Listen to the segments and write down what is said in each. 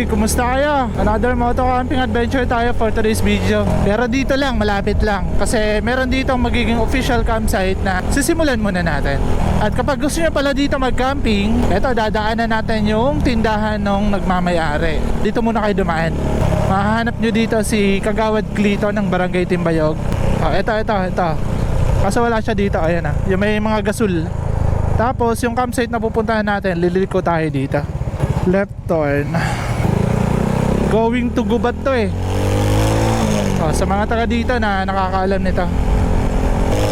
kumusta kayo? Another moto camping adventure tayo for today's video. Pero dito lang, malapit lang. Kasi meron dito magiging official campsite na sisimulan muna natin. At kapag gusto nyo pala dito mag-camping, eto, dadaanan natin yung tindahan ng nagmamayari. Dito muna kayo dumaan. Mahahanap nyo dito si Kagawad Clito ng Barangay Timbayog. Ito. Kaso wala siya dito, ayan yung may mga gasol. Tapos yung campsite na pupuntahan natin, liliko tayo dito. Left turn. Going to Gubat to sa mga taga dito na nakakaalam nito,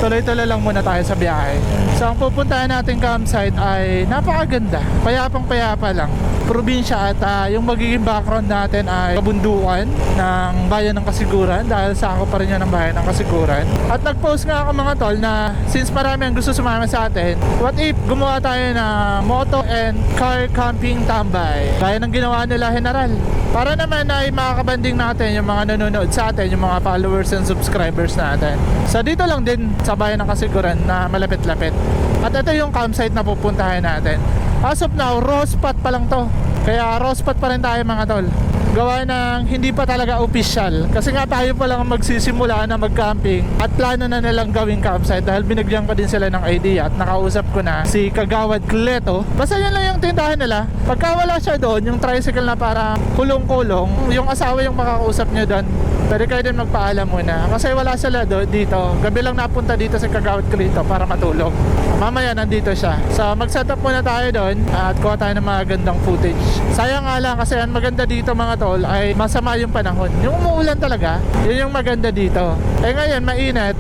tuloy-tuloy lang muna tayo sa biyahe. So ang pupuntahan natin campsite ay napakaganda, payapang-payapa lang, probinsya. At yung magiging background natin ay kabundukan ng bayan ng Kasiguran, dahil sakop pa rin yan ng bayan ng Kasiguran. At nag-post nga ako mga tol na since marami ang gusto sumama sa atin, what if gumawa tayo ng moto and car camping tambay gaya ng ginawa nila General, para naman ay makakabanding natin yung mga nanonood sa atin, yung mga followers and subscribers natin. So dito lang din sa bayan ng Kasiguran na malapit-lapit. At ito yung campsite na pupuntahan natin. As of now, raw spot pa lang to. Kaya raw spot pa rin tayo mga tol. Gawa ng hindi pa talaga official. Kasi nga tayo pa lang magsisimula na mag-camping at plano na nilang gawing campsite, dahil binigyan ko din sila ng idea at nakausap ko na si Kagawad Clito. Basta yan lang yung tindahan nila. Pagka wala siya doon, yung tricycle na parang kulong-kulong, yung asawa yung makakausap nyo doon, pwede kayo din magpaalam muna. Kasi wala sila dito. Gabi lang napunta dito si Kagawad Clito para matulog. Mamaya nandito siya. So mag-setup muna tayo doon at kuha tayo ng mga gandang footage. Sayang nga lang kasi ang maganda dito mga tol ay masama yung panahon. Yung umuulan talaga, yun yung maganda dito. Ngayon mainit,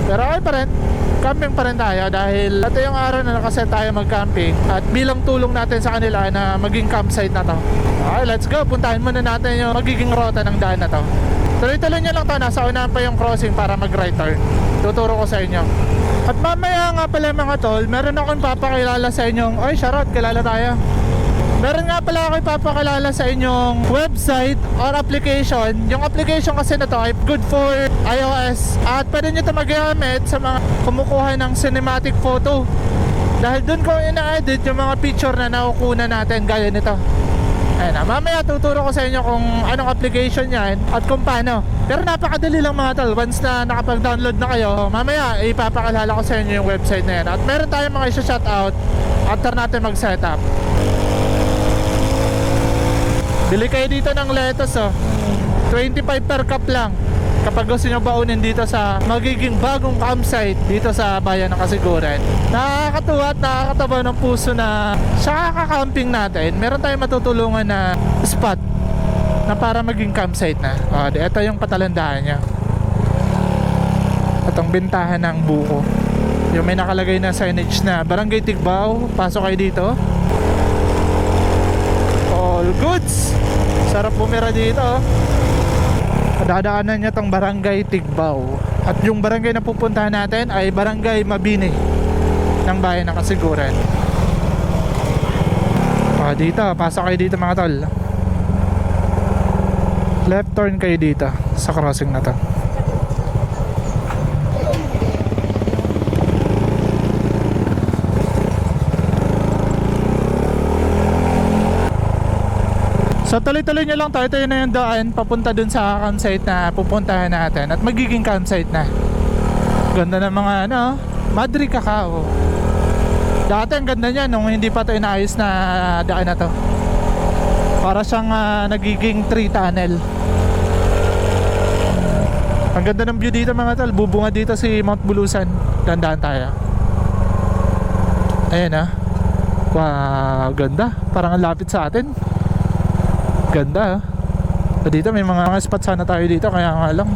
pero okay pa rin. Camping pa rin tayo dahil ito yung araw na nakaset tayo mag-camping at bilang tulong natin sa kanila na maging campsite na to. Okay, let's go. Puntahan muna natin yung magiging rota ng daan na to. Tuloy-tuloy nyo lang to. Nasa unahan pa yung crossing para mag-right turn. Tuturo ko sa inyo. At mamaya nga pala mga tol, meron akong papakilala sa inyong, oy Charot, kilala tayo. Meron nga pala ako ipapakilala sa inyong website or application. Yung application kasi na to ay good for iOS at pwede nyo ito magamit sa mga kumukuha ng cinematic photo, dahil dun ko ina-edit yung mga picture na nakukuha natin gaya nito. Ayan na, mamaya tuturo ko sa inyo kung anong application yan at kung paano. Pero napakadali lang mga tol. Once na nakapag-download na kayo, mamaya ipapakilala ko sa inyo yung website na yan. At meron tayong mga isa-shoutout after natin mag-setup. Bili kayo dito ng lettuce 25 per cup lang kapag gusto nyo baunin dito sa magiging bagong campsite dito sa bayan ng Kasiguran. Nakakatuwa at nakakataba ng puso na sa kakamping natin, meron tayong matutulungan na spot na para maging campsite na. Ito yung patalandahan nya. Itong bintahan ng buko. Yung may nakalagay na signage na Barangay Tigbao, pasok kayo dito. All goods. Sarap bumira dito. Dadaanan niya tong Barangay Tigbao. At yung barangay na pupuntahan natin ay Barangay Mabini ng bayan ng Kasiguran. Dito, pasok kayo dito mga tol. Left turn kayo dito sa crossing na to. So tuloy-tuloy nyo lang tayo. Ito na yung daan papunta dun sa campsite na pupuntahan natin at magiging campsite na. Ganda ng mga Madri Cacao. Dati ang ganda niya nung hindi pa ito inaayos na daan na to. Para siyang nagiging tree tunnel. Ang ganda ng view dito mga tol. Bubunga dito si Mount Bulusan. Dandaan tayo. Ayan Wow, ganda. Parang ang lapit sa atin. Ganda dito may mga spot sana tayo dito, kaya nga lang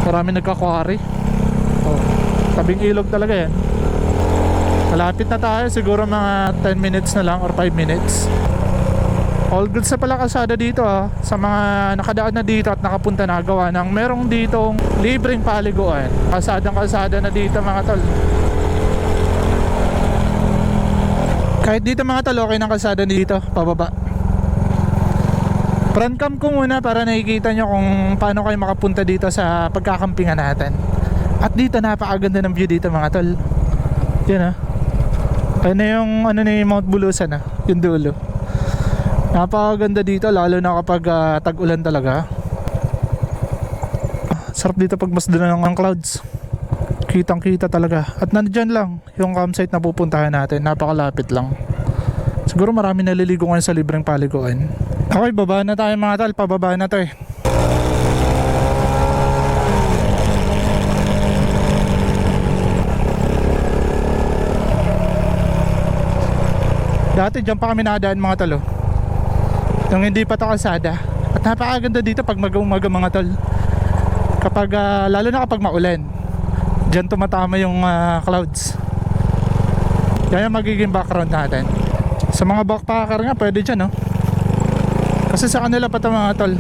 marami nagka-quarry. Tabing ilog talaga yan. Malapit na tayo, siguro mga 10 minutes na lang or 5 minutes. All goods na pala kalsada dito sa mga nakadaan na dito at nakapunta na, gawa ng merong ditong libreng paliguan. Kalsada na dito mga tol. Kahit dito mga tol, okay ng kalsada dito pababa. Front cam ko muna para nakikita nyo kung paano kayo makapunta dito sa pagkakampingan natin. At dito napakaganda ng view dito mga tol. Yan Ayun na yung ni Mount Bulusan yung dulo. Napakaganda dito lalo na kapag tag-ulan talaga. Sarap dito pag masdan ng clouds. Kitang kita talaga. At nandyan lang yung campsite na pupuntahan natin. Napakalapit lang. Siguro marami naliligo ngayon sa libreng paliguan. Okay, baba na tayo mga tal. Pababa na to eh. Dati dyan pa kami nakadaan mga talo. Yung hindi pa to kalsada. At napakaganda dito pag mag-umaga mga tol. Kapag lalo na kapag maulan. Dyan tumatama yung clouds. Yan yung magiging background natin. Sa mga backpacker nga pwede dyan no. Kasi sa kanila pa to mga tol.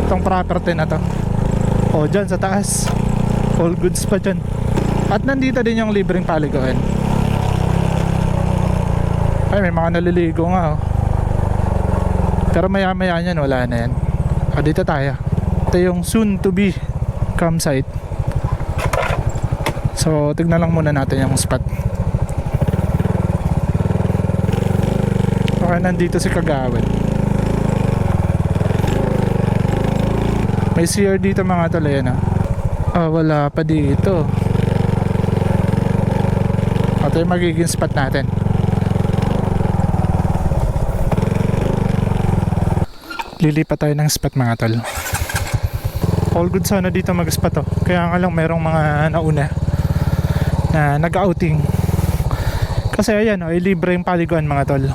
Itong property na to. O dyan sa taas. All goods pa dyan. At nandito din yung libreng paliguan. Ay, may mga naliligo nga oh. Pero maya maya yan, wala na yan. Dito tayo. Ito yung soon to be campsite. So tignan lang muna natin yung spot. Okay, nandito si Kagawad. May CR dito mga tol. Ayan wala pa dito. Ito yung magiging spot natin. Lilipat tayo ng spot mga tol. All good sana dito mag-spot oh. Kaya nga lang merong mga nauna na nag-outing. Kasi ayan ay libre yung paliguan mga tol.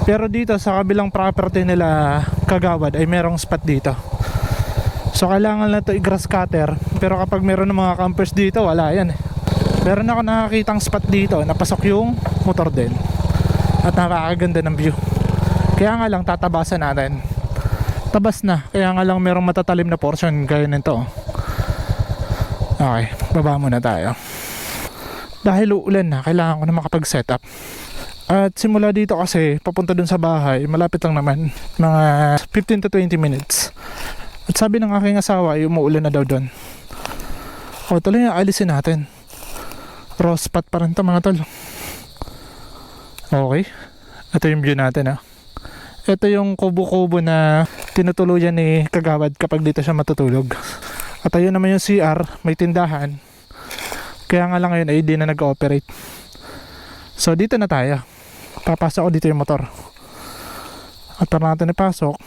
Pero dito sa kabilang property nila Kagawad ay merong spot dito. So kailangan lang ito i-grass cutter. Pero kapag meron ng mga campers dito wala yan eh. Meron ako nakakitang spot dito. Napasok yung motor din. At nakakaganda ng view. Kaya nga lang tatabasan natin. Tabas na. Kaya nga lang merong matatalim na portion gaya nito. Okay, baba muna tayo. Dahil uulan na, kailangan ko na makapag-setup. At simula dito kasi papunta dun sa bahay, malapit lang naman. Mga 15 to 20 minutes. At sabi ng aking asawa ay umuulan na daw dun. O tuloy na, alisin natin. Raw spot pa rin ito mga tol. Okay. Ito yung view natin Ito yung kubo-kubo na tinutuluyan ni Kagawad kapag dito siya matutulog. At ayun naman yung CR, may tindahan. Kaya nga lang ngayon ay di na nag-ooperate. So dito na tayo. Papasok ko dito yung motor. At para natin ipasok,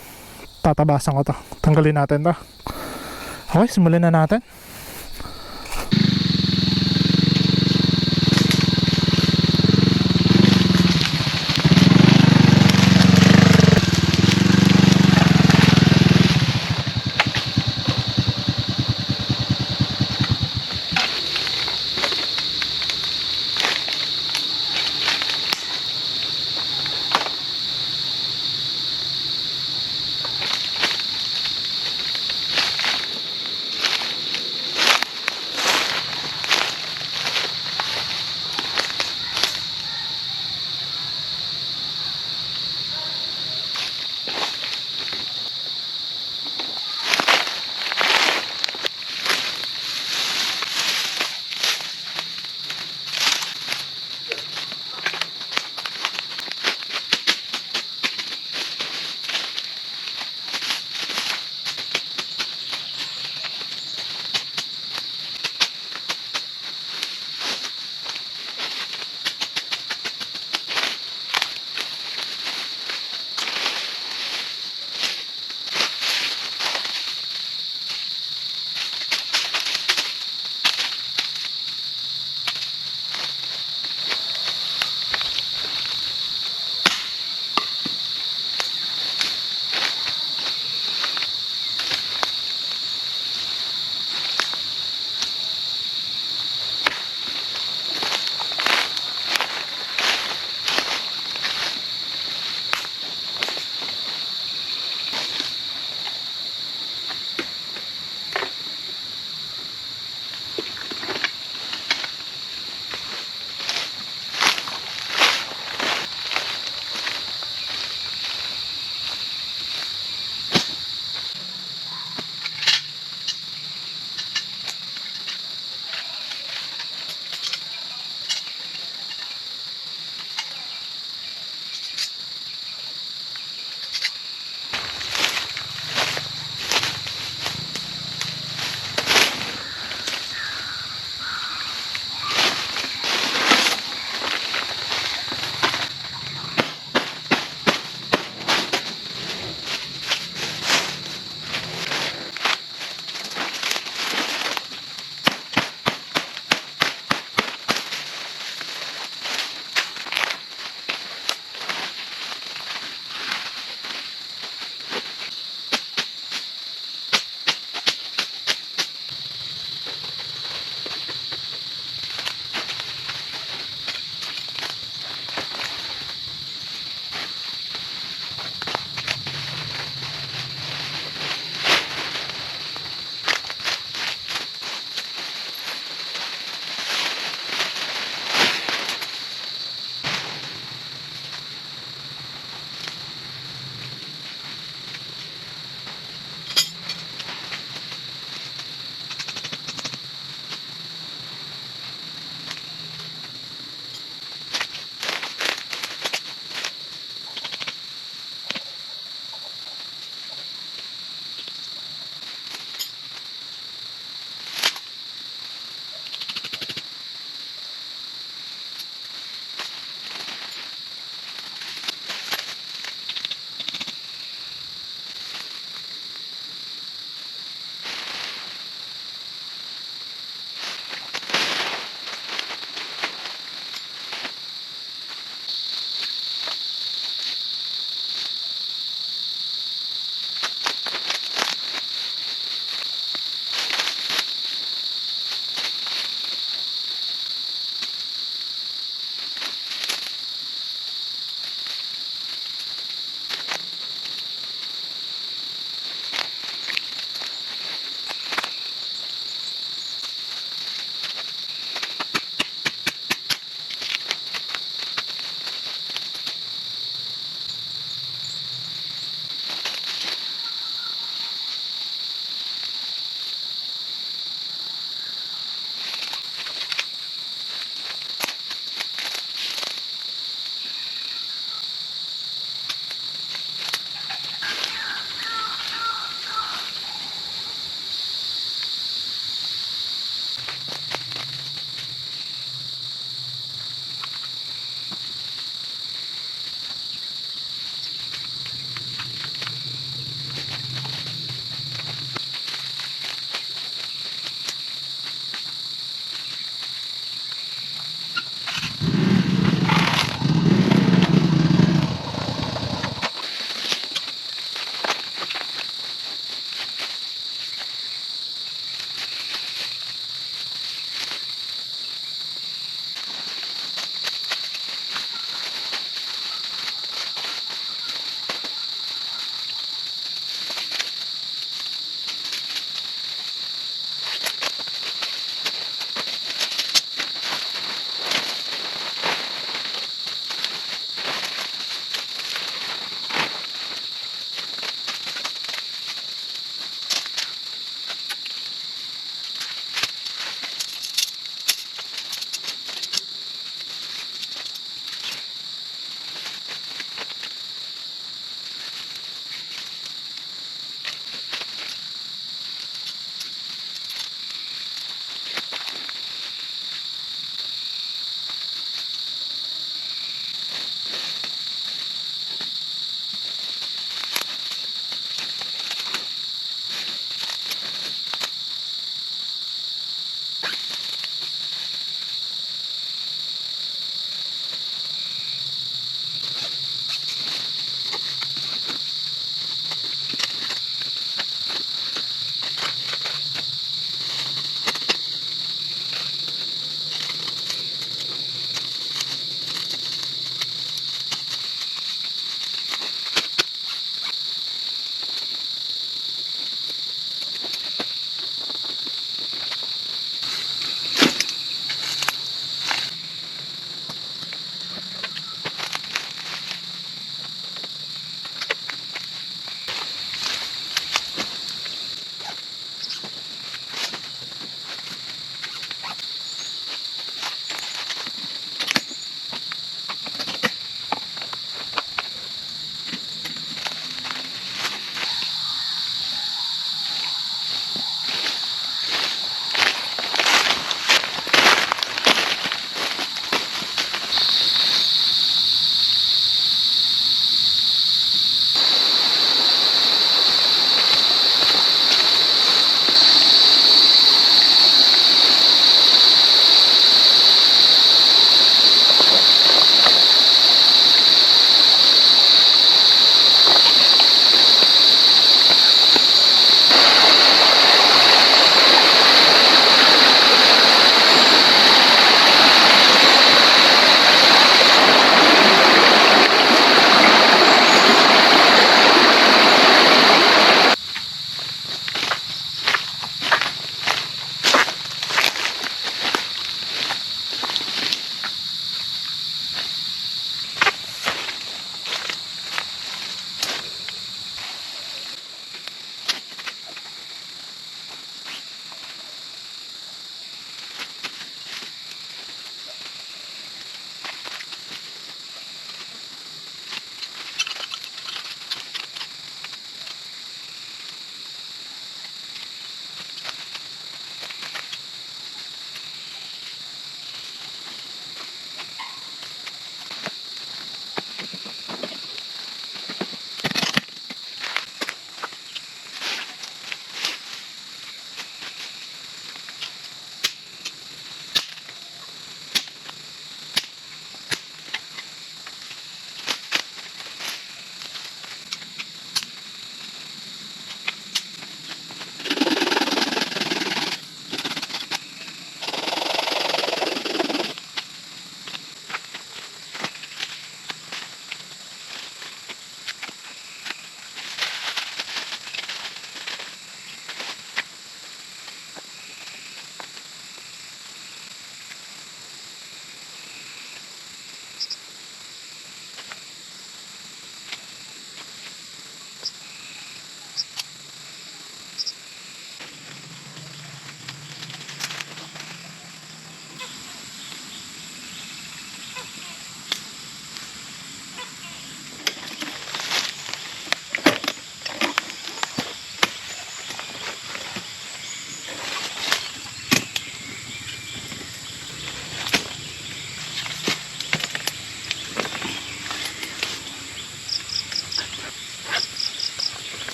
tatabasan ko to. Tanggalin natin to. Okay, simulan na natin.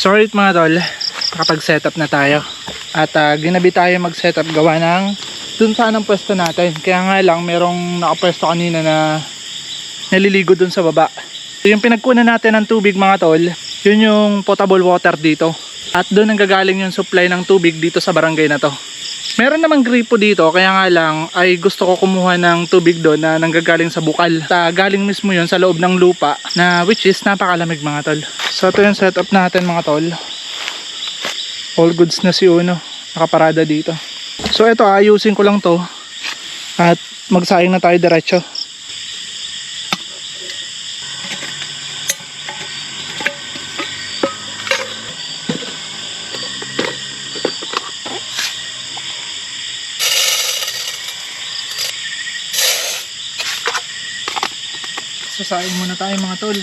Sorry mga tol, nakapag-setup na tayo. At ginabi tayo mag-setup gawa ng dun sanang pwesto natin. Kaya nga lang merong nakapwesto kanina na naliligo dun sa baba. So, yung pinagkunan natin ng tubig mga tol, yun yung potable water dito. At dun ang gagaling yung supply ng tubig dito sa barangay na to. Meron namang gripo dito, kaya nga lang ay gusto ko kumuha ng tubig doon na nanggagaling sa bukal. Galing mismo yun sa loob ng lupa na which is napakalamig mga tol. So ito yung setup natin mga tol. All goods na si Uno, nakaparada dito. So ito ayusin ko lang to at magsayang na tayo diretso. Sasain muna tayo mga tol.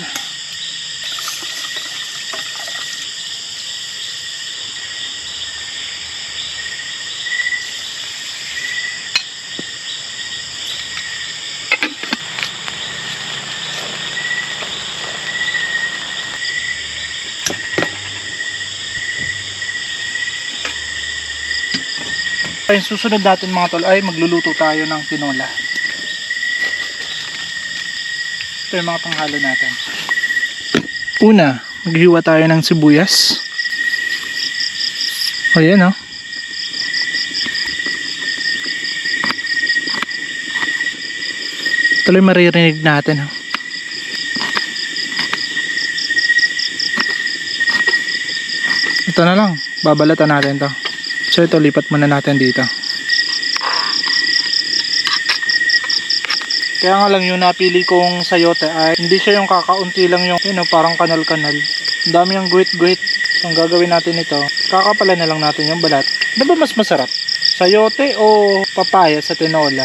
Ay, susunod natin mga tol ay magluluto tayo ng tinola. Ito yung mga panghalo natin. Una, maghiwa tayo ng sibuyas. O yan o. Tuloy maririnig natin o. Ito na lang, babalatan natin to. So ito, lipat muna natin dito. Kaya nga lang yung napili kong sayote ay hindi siya yung kakaunti lang yung parang kanal-kanal. Ang dami yung guhit-guhit. So ang gagawin natin ito, kakapalan na lang natin yung balat. Ano ba mas masarap? Sayote o papaya sa tinola?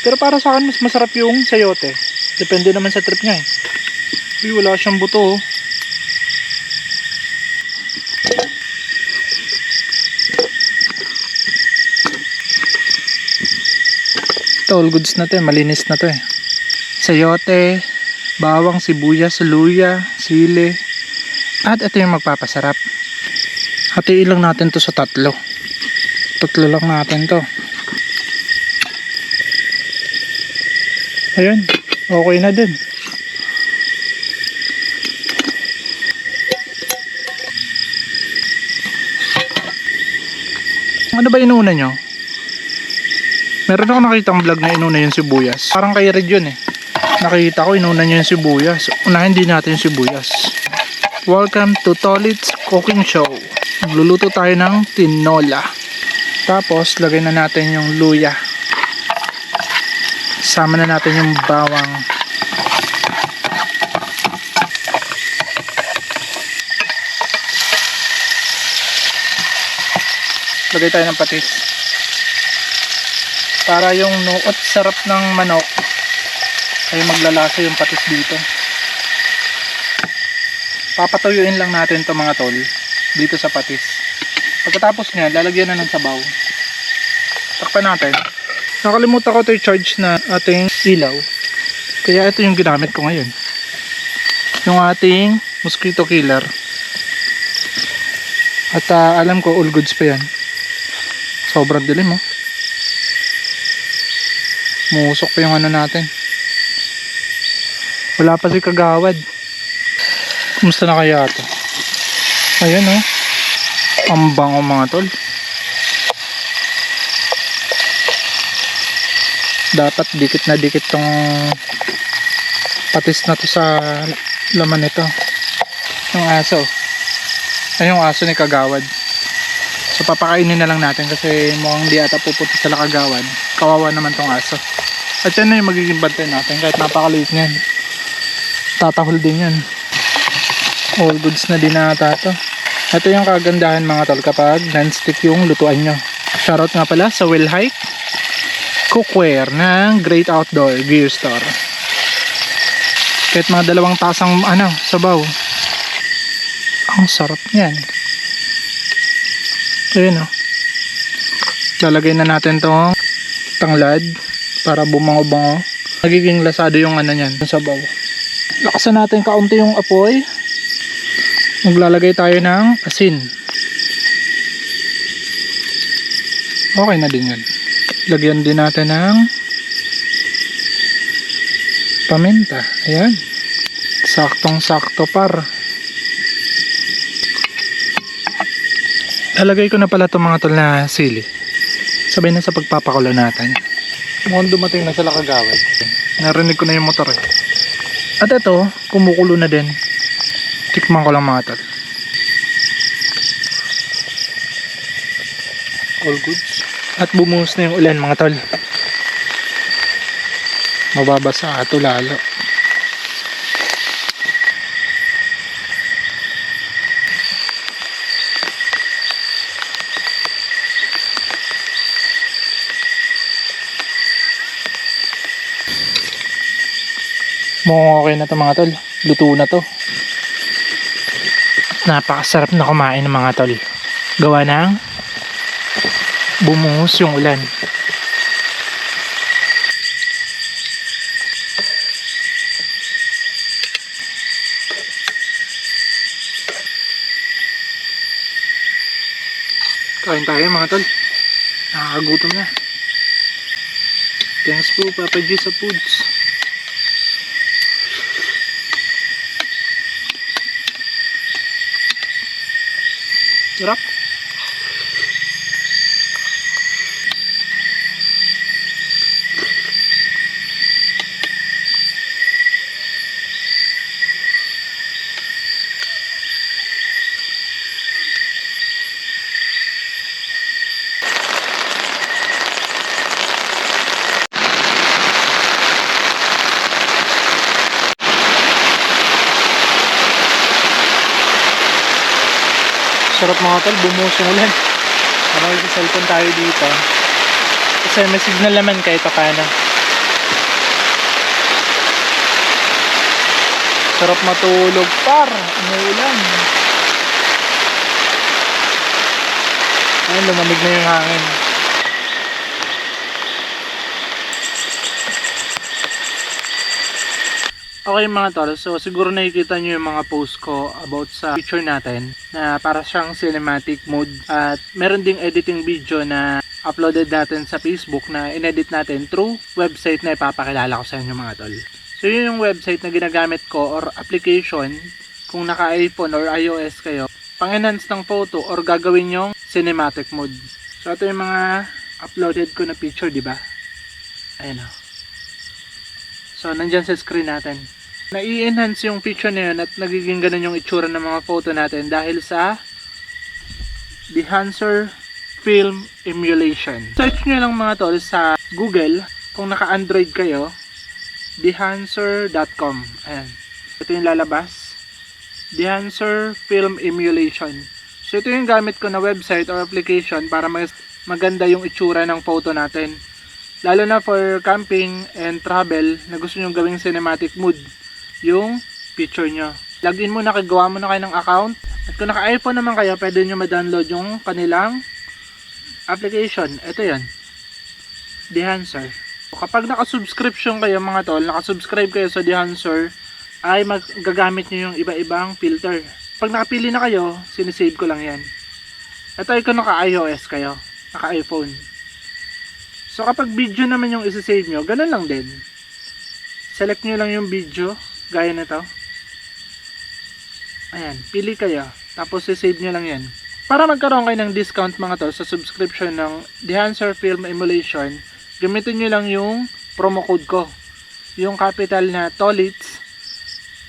Pero para sa akin mas masarap yung sayote. Depende naman sa trip niya eh. Uy, wala siyang buto oh. All goods na to eh, malinis na to eh. Sayote, bawang, sibuyas, luya, sili. At ito yung magpapasarap. Hatiin lang natin to sa tatlo. Tatlo lang natin to. Ayun, okay na din. Ano ba inuuna nyo? Meron ako nakitang vlog na inuna yung sibuyas. Parang kay Red yun eh. Nakita ko inuna niya yung sibuyas. Unahin din natin yung sibuyas. Welcome to Tolit's Cooking Show. Magluluto tayo ng tinola. Tapos lagay na natin yung luya. Sama na natin yung bawang. Lagay tayo ng patis. Para yung nuot sarap ng manok ay maglalasa yung patis dito. Papatuyuin lang natin to mga tol dito sa patis. Pagkatapos niya, lalagyan na ng sabaw. Takpan natin. Nakalimutan ko ito i-charge na ating ilaw. Kaya ito yung ginamit ko ngayon. Yung ating mosquito killer. At alam ko all goods pa yan. Sobrang dilim oh. Musok pa yung ano natin. Wala pa si kagawad. Kumusta na kaya ito? Ayan oh. Ang bango mga tol. Dapat dikit na dikit tong patis na to sa laman nito. Yung aso. Ay yung aso ni kagawad. So papakainin na lang natin kasi mukhang di ata pupunta sa kagawad. Kawawa naman tong aso. At yan na yung magiging bantay natin kahit napakaliit niyan. Tatahol din yan. All goods na din ata to. Ito yung kagandahan mga tol kapag non-stick yung lutuan nyo. Shoutout nga pala sa Will Hike Cookware ng Great Outdoor Gear Store. Kahit mga 2 tasang sabaw. Ang sarap niyan. Ayun o. Lalagay na natin tong tanglad para bumango-bango. Nagiging lasado yung niyan, yung sabaw. Lakasan natin kaunti yung apoy Maglalagay tayo ng asin. Okay na din yun. Lagyan din natin ng paminta. Ayan. Saktong sakto par. Lalagay ko na pala itong mga tol na sili. Sabay na sa pagpapakulo natin. Mukhang dumating na sila kagawad. Narinig ko na yung motor eh. At ito, kumukulo na din. Tikman ko lang mga tol. All goods. At bumuhos na yung ulan mga tol. Mababasa ito lalo. Mukhang okay na to mga tol. Luto na to. Napakasarap na kumain ng mga tol. Gawa ng bumuhos yung ulan. Kain tayo mga tol. Nakakagutom na. Thanks po Papa G sa foods. Sarap. Sarap mga tol, bumuhos yung ulan. Marami sa cellphone tayo dito. Kasi may signal naman kahit paano. Sarap matulog par, umuulan. Ayun, lumamig na yung hangin. Okay mga tol, so siguro nakikita nyo yung mga post ko about sa picture natin na para siyang cinematic mode at meron ding editing video na uploaded natin sa Facebook na inedit natin through website na ipapakilala ko sa inyo mga tol. So yun yung website na ginagamit ko or application kung naka iPhone or iOS kayo pang-enhance ng photo or gagawin yung cinematic mode. So ito yung mga uploaded ko na picture, di ba? Ayan o. So, nandyan sa screen natin. Nai-enhance yung picture na yun at nagiging ganun yung itsura ng mga photo natin dahil sa Dehancer Film Emulation. Search nyo lang mga tol sa Google kung naka-Android kayo, dehancer.com. Ayan. Ito yung lalabas. Dehancer Film Emulation. So, ito yung gamit ko na website or application para maganda yung itsura ng photo natin. Lalo na for camping and travel na gusto nyo gawing cinematic mood yung picture nyo. Login mo na, gawa mo na kayo ng account. At kung naka-iPhone naman kayo, pwede nyo ma-download yung kanilang application. Ito yan. Dehancer. Kapag naka-subscription kayo mga tol, naka-subscribe kayo sa Dehancer, ay magagamit nyo yung iba-ibang filter. Pag nakapili na kayo, sinisave ko lang yan. Ito ay kung naka-iOS kayo, naka-iPhone. So kapag video naman yung isa-save nyo, ganun lang din. Select nyo lang yung video, gaya na to. Ayan, pili kayo. Tapos i-save nyo lang yan. Para magkaroon kayo ng discount mga to sa subscription ng Dehancer Film Emulation, gamitin nyo lang yung promo code ko. Yung capital na TOLITS,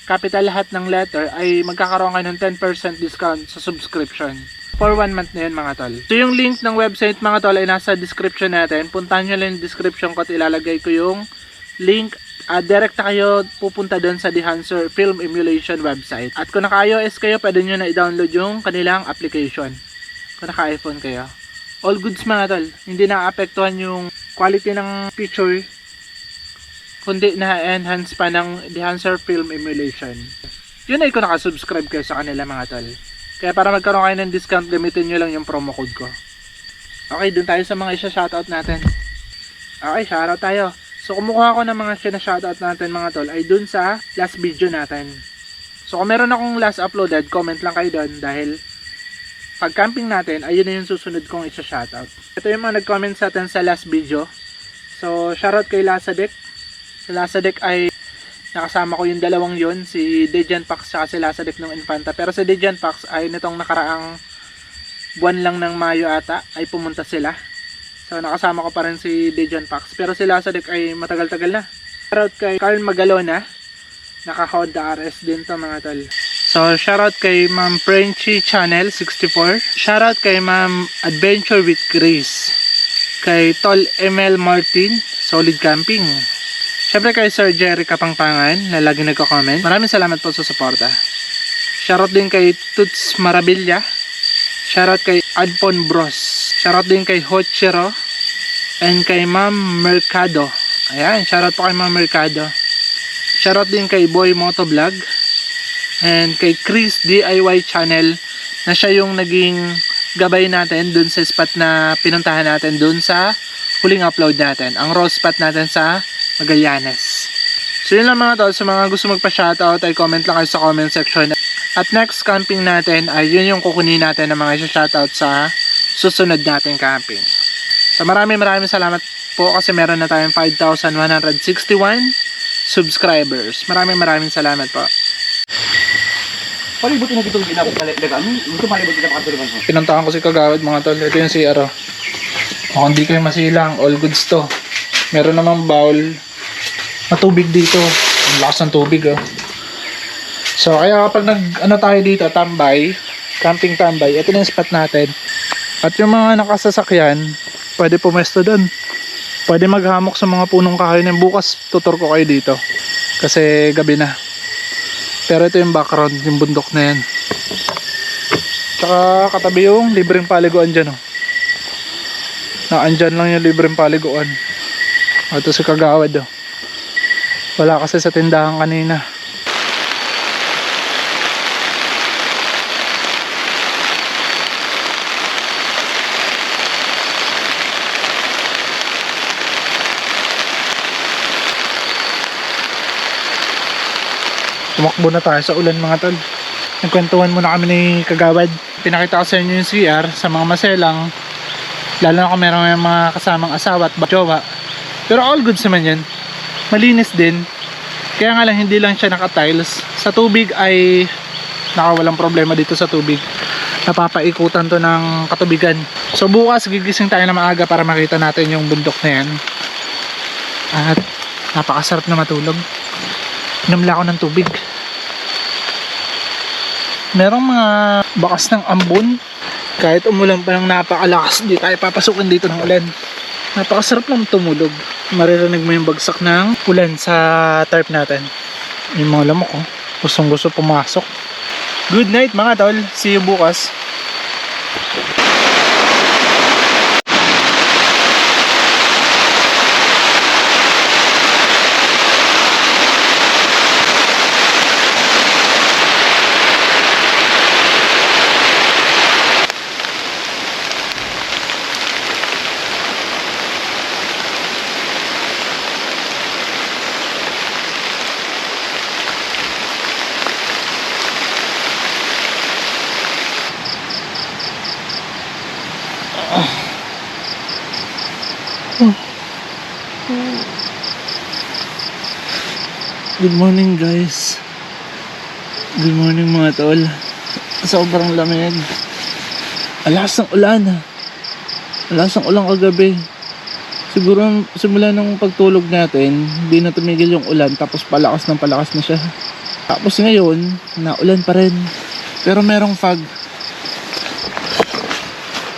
capital lahat ng letter, ay magkakaroon kayo ng 10% discount sa subscription. For 1 month na yun mga tol. So yung link ng website mga tol ay nasa description natin. Puntahan nyo lang yung description ko at ilalagay ko yung link. Direct na kayo pupunta doon sa Dehancer Film Emulation website. At kung naka-iOS kayo, pwede nyo na i-download yung kanilang application. Kung naka-iPhone kayo. All goods mga tol. Hindi na-apektuhan yung quality ng picture, kundi na-enhance pa ng Dehancer Film Emulation. Yun ay kung naka-subscribe kayo sa kanila mga tol. Kaya para magkaroon kayo ng discount, gamitin nyo lang yung promo code ko. Okay, dun tayo sa mga isa-shoutout natin. Okay, shoutout tayo. So, kumukuha ko ng mga shoutout natin mga tol ay dun sa last video natin. So kung meron akong last uploaded, comment lang kayo doon dahil pag camping natin, ayun na yung susunod kong isa-shoutout. Ito yung mga nag-comment sa atin sa last video. So shoutout kay Lasadek. Si Lasadek ay nakasama ko yung dalawang yun, si Dejan Pax at si Lasadek ng Infanta. Pero si Dejan Pax ay nitong nakaraang buwan lang ng Mayo ata ay pumunta sila. So nakasama ko pa rin si Dejan Pax. Pero si Lasadek ay matagal-tagal na. Shoutout kay Carl Magalona. Naka-Honda RS din to mga tol. So shoutout kay Ma'am Frenchy Channel 64. Shoutout kay Ma'am Adventure with Grace. Kay Tol ML Martin, Solid Camping. Syempre kay Sir Jerry Kapangpangan na lagi nagko-comment. Maraming salamat po sa suporta. Shoutout din kay Tuts Marabilla. Shoutout kay Adpon Bros. Shoutout din kay Hochero. And kay Ma'am Mercado. Ayan, shoutout po kay Ma'am Mercado. Shoutout din kay Boy Motovlog. And kay Chris DIY Channel na siya yung naging gabay natin dun sa spot na pinuntahan natin dun sa huling upload natin. Ang raw spot natin sa Magallanes. So yun lang mga tol. Sa mga gusto magpa-shoutout ay comment lang kayo sa comment section. At next camping natin ay yun yung kukunin natin ng mga shoutout sa susunod nating camping. So maraming salamat po kasi meron na tayong 5,161 subscribers. Maraming salamat po. Palibutin na itong ginapot na kami. Ito palibutin na pakatuloy mo. Pinuntahan ko si Kagawad mga tol. Ito yung CR. Kung hindi kayo masilang, all goods to. Meron namang bowl na tubig dito. Ang lakas ng tubig oh. So kaya kapag tayo dito, tambay, camping tambay, ito na yung spot natin. At yung mga nakasasakyan, pwede pumesto doon. Pwede maghamok sa mga punong kahoy na bukas tutor ko kayo dito. Kasi gabi na. Pero ito yung background, yung bundok na yan. Tsaka katabi yung libreng paliguan dyan oh. Naandyan lang yung libreng paliguan. Ito si Kagawad oh. Wala kasi sa tindahan kanina. Tumakbo na tayo sa ulan mga tol. Nagkwentuhan muna kami ni Kagawad. Pinakita ko sa inyo yung CR sa mga maselang. Lalo na kung meron mga kasamang asawa at jowa. Pero all goods naman yan. Malinis din. Kaya nga lang hindi lang siya naka-tiles. Sa tubig ay nakawalang problema dito sa tubig. Napapaikutan to ng katubigan. So bukas gigising tayo na maaga para makita natin yung bundok na yan. At napakasarap na matulog. Namla ako ng tubig. Merong mga bakas ng ambon. Kahit umulan pa ng napakalakas, di tayo papasukin dito ng ulan. Napakasarap lang tumulog. Maririnig mo yung bagsak ng ulan sa tarp natin. Yung mga lamok oh. Gustong gusto pumasok. Good night mga tol. See you bukas. Good morning guys. Good morning mga tol. Sobrang lamig. Alas ng ulan. Alas ng ulan kagabi. Siguro simula ng pagtulog natin, hindi na tumigil yung ulan, tapos palakas na siya. Tapos ngayon, naulan pa rin. Pero merong fog.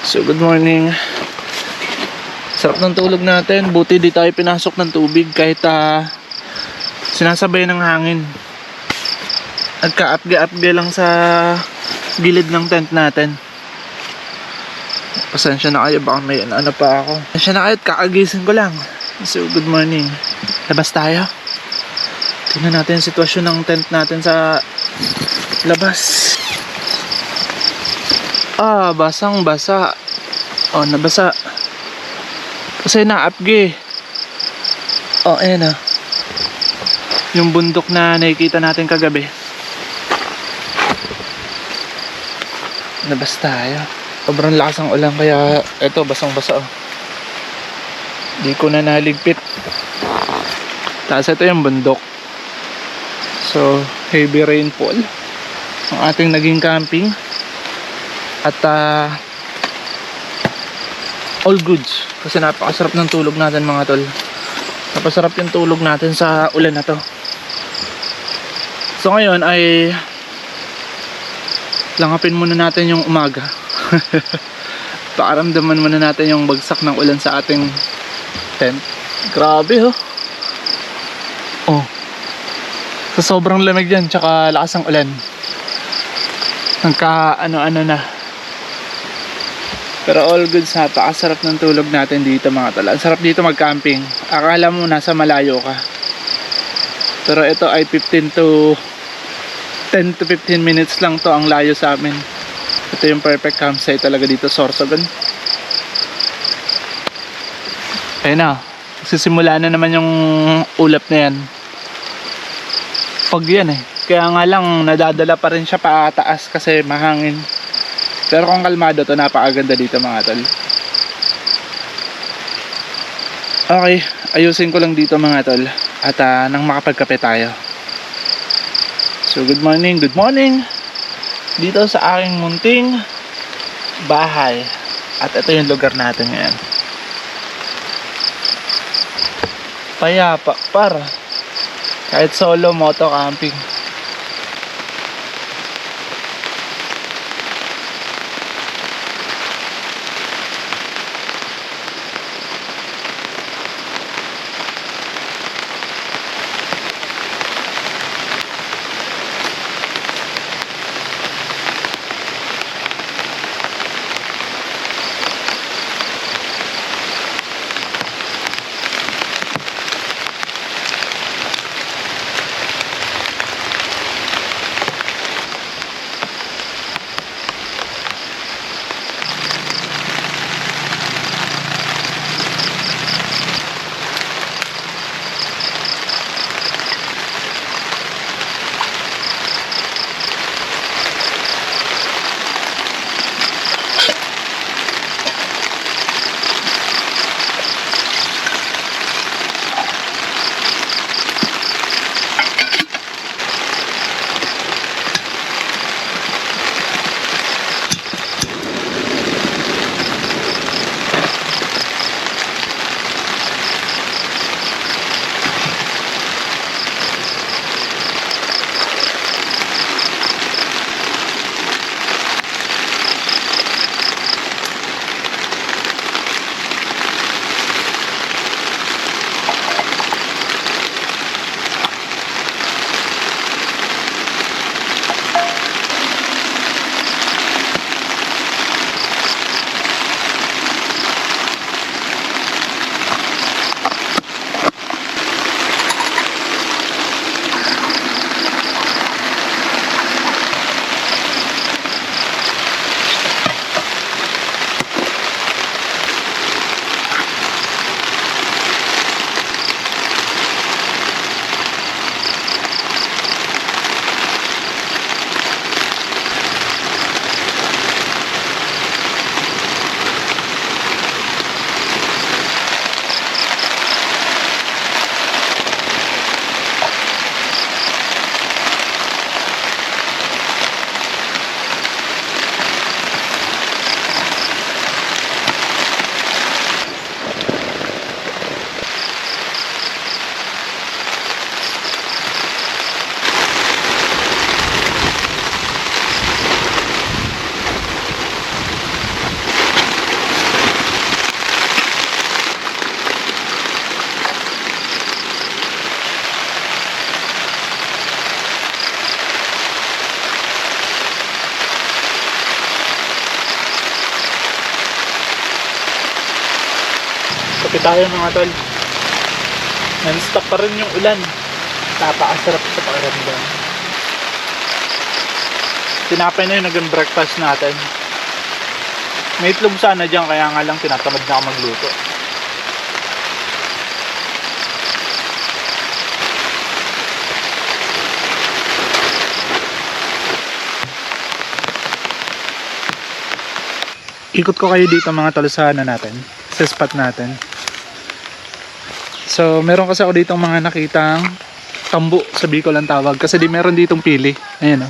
So good morning. Sarap ng tulog natin. Buti di tayo pinasok ng tubig kahit sinasabay ng hangin. Nagka-apge-apge lang sa gilid ng tent natin. Pasensya na kayo, baka may ano pa ako. Pasensya na kayo, kakagising ko lang. So good morning. Labas tayo. Tingnan natin yung sitwasyon ng tent natin sa labas. Basang basa. Nabasa. Kasi naapge. Ayan yung bundok na nakikita natin kagabi. Labas tayo. Sobrang lakas ng ulan kaya eto basang-basa oh. Di ko na naligpit. Tapos ito yung bundok. So, heavy rainfall ang ating naging camping. At all goods. Kasi napakasarap ng tulog natin mga tol. Napasarap yung tulog natin sa ulan na to. So ngayon ay langapin muna natin yung umaga. Pakaramdaman muna natin yung bagsak ng ulan sa ating tent. Grabe oh. Oh. Sa sobrang lamig yan tsaka lakas ng ulan. Nagka ano-ano na. Pero all goods, napakasarap ng tulog natin dito mga tol. Ang sarap dito mag-camping. Akala mo nasa malayo ka. Pero ito ay 10 to 15 minutes lang to ang layo sa amin. Ito yung perfect campsite talaga dito sa Sorsogon. Ayun na. Sisimula na naman yung ulap na yan. Pag yan eh. Kaya nga lang nadadala pa rin siya pataas kasi mahangin. Pero kung kalmado to, napakaganda dito mga tol. Okay, ayusin ko lang dito mga tol. At nang makapagkape tayo. So good morning dito sa aking munting bahay. At ito yung lugar natin ngayon. Payapa para kahit solo moto camping. Kape tayo mga tol. Non-stop pa rin yung ulan. Napakasarap sa pakiramdam. Tinapay na yung naging breakfast natin. May itlog sana dyan kaya nga lang tinatamad na ako magluto. Ikot ko kayo dito mga tol sa ano natin, sa spot natin. So meron kasi ako ditong mga nakitang tambo sa Bicol ang tawag, kasi di meron ditong pili. Ayan o.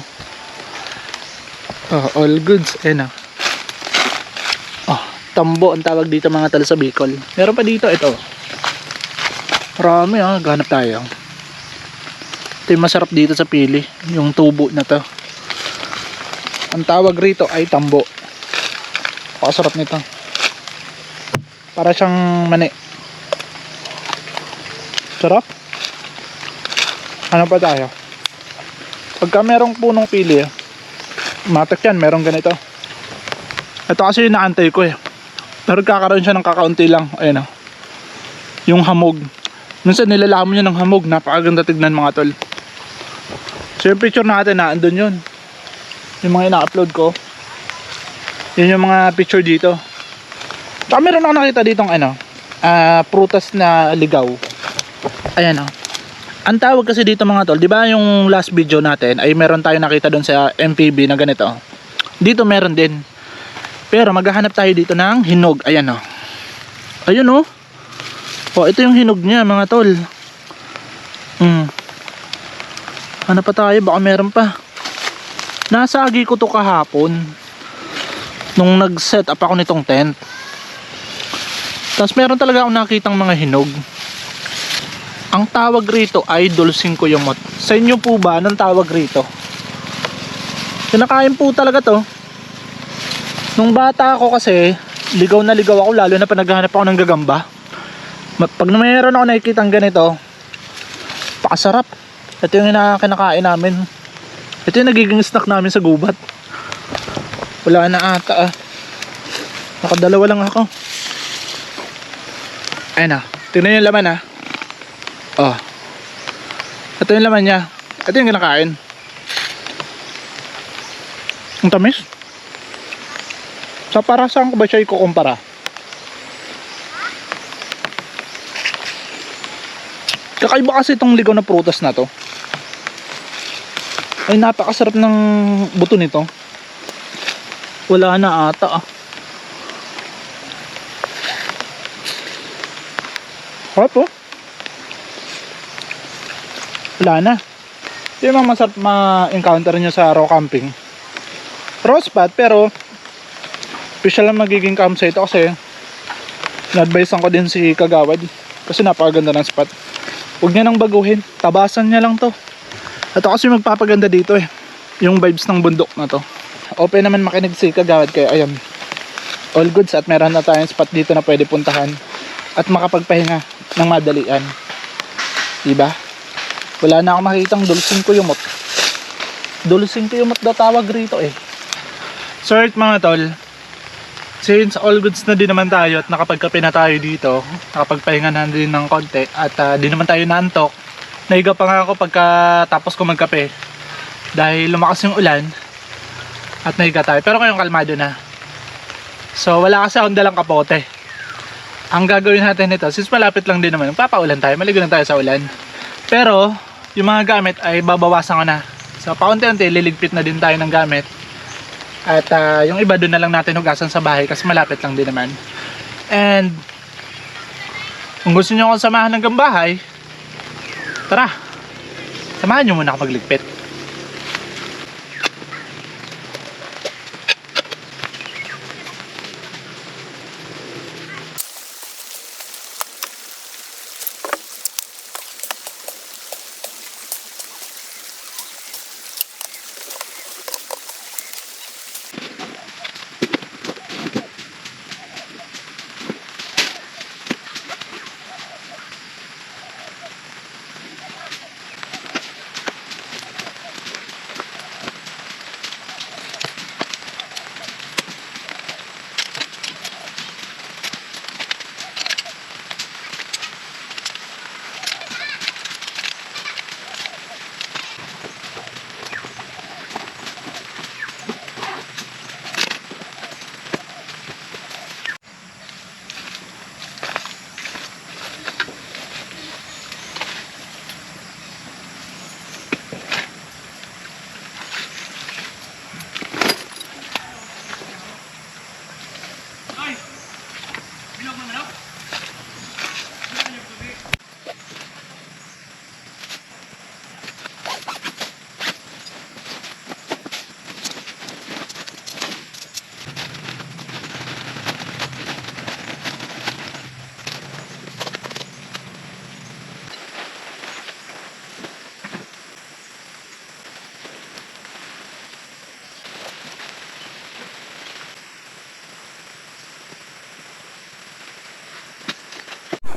Oh, all goods. Ayan o. Oh, tambo ang tawag dito mga tol sa Bicol. Meron pa dito, ito. Marami ganap tayo. Ito yung masarap dito sa pili, yung tubo na to. Ang tawag rito ay tambo. Pakasarap nito. Para siyang mani. Sarap. Ano pa tayo? Pagka merong punong pili, matik yan, merong ganito. Ito kasi yung naantay ko eh. Pero kakaroon siya ng kakaunti lang. Ayun o. Yung hamog. Minsan nilalamon niya ng hamog. Napakaganda tignan mga tol. So yung picture natin na andun yun. Yung mga ina-upload ko. Yun yung mga picture dito. Saka meron ako nakita ditong prutas na ligaw. Ayan o. Ang tawag kasi dito mga tol, di ba yung last video natin ay meron tayo nakita doon sa MPB na ganito. Dito meron din. Pero maghahanap tayo dito ng hinog. Ayan o. Ayun o. Oh, ito yung hinog niya mga tol. Ano pa tayo? Baka meron pa. Nasagi ko to kahapon nung nag-set up ako nitong tent. Tapos meron talaga akong nakitang mga hinog. Ang tawag rito ay dulsing kuyumot. Sa inyo po ba anong tawag rito? Kinakain po talaga to. Nung bata ako kasi, ligaw na ligaw ako, lalo na pa naghahanap ako ng gagamba. Pag mayroon ako nakikitang ganito, pakasarap. Ito yung kinakain namin. Ito yung nagiging snack namin sa gubat. Wala na ata nakadalawa lang ako. Ayun tingnan yung laman oh. Ito yung laman niya. Ito yung kinakain. Ang tamis. Sa para saan ko ba siya ikukumpara? Kakaiba kasi itong ligaw na prutas na to. Ay napakasarap ng buto nito. Wala na ata Harap wala na. Yung mga masarap ma-encounter nyo sa raw camping. Raw spot pero special lang magiging campsite kasi na-advisean ko din si Kagawad kasi napakaganda ng spot. Huwag niya nang baguhin, tabasan niya lang to. Ito kasi magpapaganda dito yung vibes ng bundok na to. Open naman makinig si Kagawad kaya ayun, all goods at meron na tayong spot dito na pwede puntahan at makapagpahinga ng madalian, diba? Wala na akong makikitang dulsing kuyumot. Dulsing kuyumot daw tawag rito So mga tol, since all goods na din naman tayo at nakapagkape na tayo dito, nakapagpahinga na din ng konti at di naman tayo naantok, naiga pa nga ako pagkatapos ko magkape dahil lumakas yung ulan at naiga tayo, pero ngayong kalmado na. So wala kasi akong dalang kapote. Ang gagawin natin nito, since malapit lang din naman, papaulan tayo, maligo lang tayo sa ulan, pero yung mga gamit ay babawasan ko na. So paunti-unti liligpit na din tayo ng gamit. At yung iba doon na lang natin hugasan sa bahay kasi malapit lang din naman. And kung gusto nyo akong samahan hanggang bahay, tara, samahan nyo muna ako magligpit.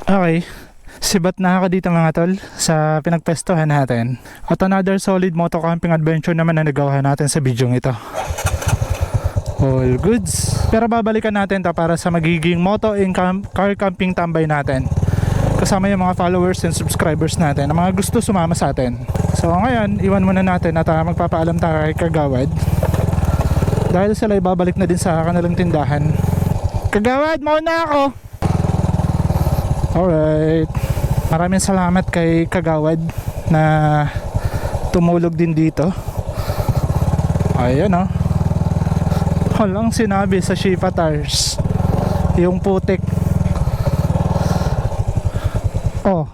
Okay, sibat na ako dito mga tol sa pinagpestohan natin. At another solid moto camping adventure naman na nagawa natin sa video ito. All goods. Pero babalikan natin to para sa magiging moto in car camping tambay natin. Kasama yung mga followers and subscribers natin na mga gusto sumama sa atin. So ngayon, iwan muna natin at magpapaalam tayo kay Kagawad. Dahil sila ibabalik na din sa kanilang tindahan. Kagawad, mauna ako! Alright. Maraming salamat kay Kagawad na tumulog din dito. Ayan o. Walang sinabi sa Shifa Tires. Yung putik. Oh.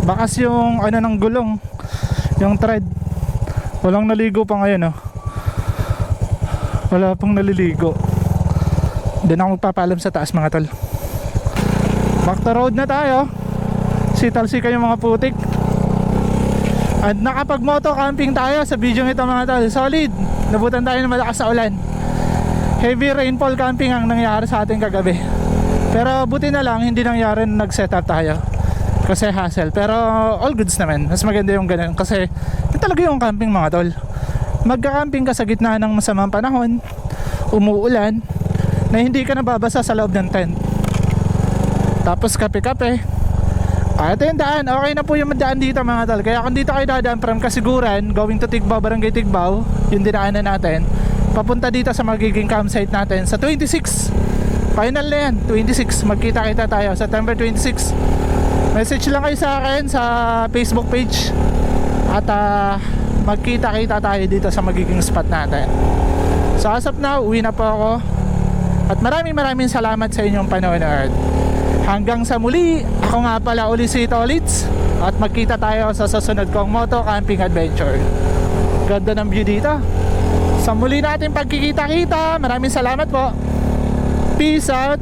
Bakas yung ano ng gulong. Yung thread. Walang naligo pa ngayon oh. Wala pang naliligo. Doon ako magpapaalam sa taas mga tol. Back to road na tayo. Sital-sika yung mga putik. At nakapag moto camping tayo sa video ito mga tol. Solid. Nabutan tayo ng malakas na ulan. Heavy rainfall camping ang nangyari sa ating kagabi. Pero buti na lang hindi nangyari na nag-set up tayo. Kasi hassle. Pero all goods naman. Mas maganda yung ganun. Kasi yun talaga yung camping mga tol. Magka-camping ka sa gitna ng masamang panahon. Umuulan. Na hindi ka nababasa sa loob ng tent. Tapos kape-kape. Ito yung daan. Okay na po yung daan dito mga tol. Kaya kung dito kayo dadaan from Kasiguran going to Tigbaw, Barangay Tigbaw, yung dinaanan natin, papunta dito sa magiging campsite natin sa 26. Final na yan, 26. Magkita-kita tayo September 26. Message lang kayo sa akin sa Facebook page. At magkita-kita tayo dito sa magiging spot natin. So as of now, uwi na po ako. At maraming salamat sa inyong panonood. Hanggang sa muli, ako nga pala uli si Tolits. At magkita tayo sa susunod kong moto camping adventure. Ganda ng view dito. Sa muli natin pagkikita-kita. Maraming salamat po. Peace out.